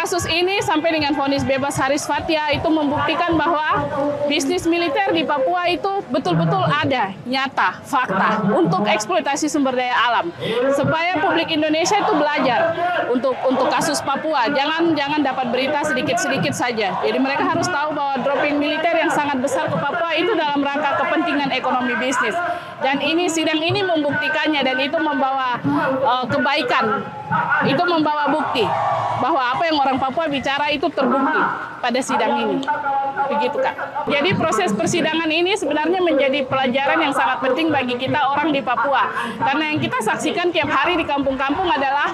kasus ini sampai dengan vonis bebas Haris Fathia itu membuktikan bahwa bisnis militer di Papua itu betul-betul ada, nyata, fakta untuk eksploitasi sumber daya alam. Supaya publik Indonesia itu belajar untuk kasus Papua, jangan dapat berita sedikit-sedikit saja. Jadi mereka harus tahu bahwa dropping militer yang sangat besar ke Papua itu dalam rangka kepentingan ekonomi bisnis. Dan ini sidang ini membuktikannya, dan itu membawa kebaikan, itu membawa bukti bahwa apa yang orang Papua bicara itu terbukti pada sidang ini. Begitu, Kak. Jadi proses persidangan ini sebenarnya menjadi pelajaran yang sangat penting bagi kita orang di Papua. Karena yang kita saksikan tiap hari di kampung-kampung adalah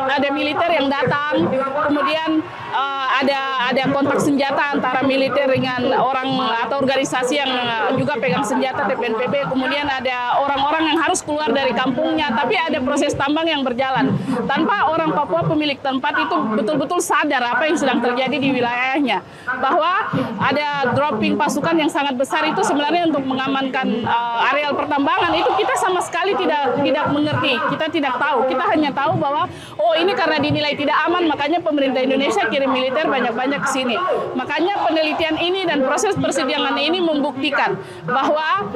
ada militer yang datang, kemudian ada kontak senjata antara militer dengan orang atau organisasi yang juga pegang senjata TPNPB, kemudian ada orang-orang yang harus keluar dari kampungnya, tapi ada proses tambang yang berjalan tanpa orang Papua pemilik tempat itu betul-betul sadar apa yang sedang terjadi di wilayahnya, bahwa ada dropping pasukan yang sangat besar itu sebenarnya untuk mengamankan areal pertambangan. Itu kita sama sekali tidak mengerti, kita tidak tahu, kita hanya tahu bahwa oh ini karena dinilai tidak aman makanya pemerintah Indonesia kirim militer banyak-banyak ke sini. Makanya penelitian ini dan proses persidangan ini membuktikan bahwa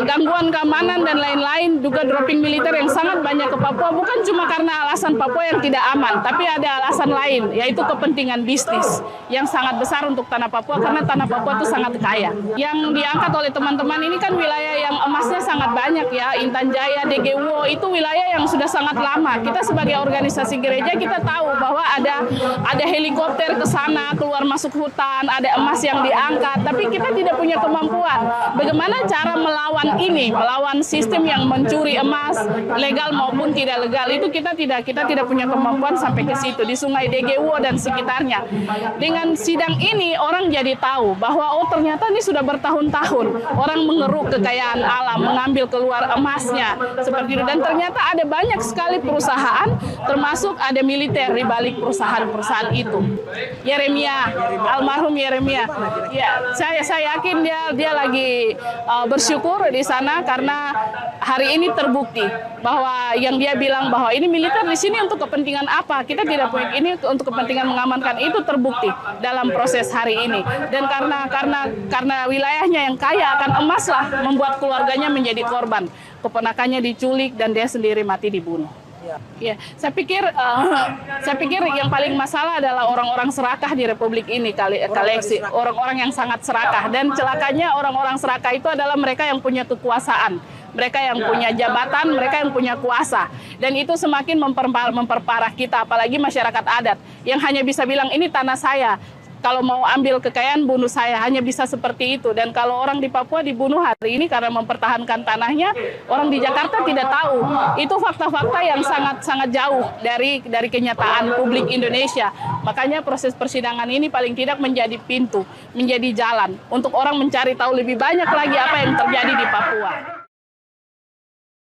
gangguan keamanan dan lain-lain, juga dropping militer yang sangat banyak ke Papua bukan cuma karena alasan Papua yang tidak aman, tapi ada alasan lain, yaitu kepentingan bisnis yang sangat besar untuk tanah Papua, karena tanah Papua itu sangat kaya. Yang diangkat oleh teman-teman ini kan wilayah yang emasnya sangat banyak ya, Intan Jaya, DGWO, itu wilayah yang sudah sangat lama. Kita sebagai organisasi gereja kita tahu bahwa ada helikopter ke sana, keluar masuk hutan, ada emas yang diangkat, tapi kita tidak punya kemampuan. Bagaimana cara melawan ini, melawan sistem yang mencuri emas, legal maupun tidak legal, itu kita tidak punya kemampuan sampai ke situ, di Sungai DGWO dan sekitarnya. Dengan sidang ini orang jadi tahu bahwa oh ternyata ini sudah bertahun-tahun orang mengeruk kekayaan alam, mengambil keluar emasnya seperti itu, dan ternyata ada banyak sekali perusahaan, termasuk ada militer di balik perusahaan-perusahaan itu. Yeremia, almarhum Yeremia, ya saya yakin dia lagi bersyukur di sana karena hari ini terbukti bahwa yang dia bilang bahwa ini militer di sini untuk kepentingan apa, kita tidak punya ini untuk kepentingan mengamankan, itu terbukti dalam proses hari ini. Dan karena wilayahnya yang kaya akan emas lah, membuat keluarganya menjadi korban, keponakannya diculik dan dia sendiri mati dibunuh. Ya, saya pikir yang paling masalah adalah orang-orang serakah di Republik ini, Kaleksi, orang-orang yang sangat serakah, dan celakanya orang-orang serakah itu adalah mereka yang punya kekuasaan, mereka yang punya jabatan, mereka yang punya kuasa, dan itu semakin memperparah kita, apalagi masyarakat adat yang hanya bisa bilang ini tanah saya. Kalau mau ambil kekayaan, bunuh saya, hanya bisa seperti itu. Dan kalau orang di Papua dibunuh hari ini karena mempertahankan tanahnya, orang di Jakarta tidak tahu. Itu fakta-fakta yang sangat jauh dari kenyataan publik Indonesia. Makanya proses persidangan ini paling tidak menjadi pintu, menjadi jalan untuk orang mencari tahu lebih banyak lagi apa yang terjadi di Papua.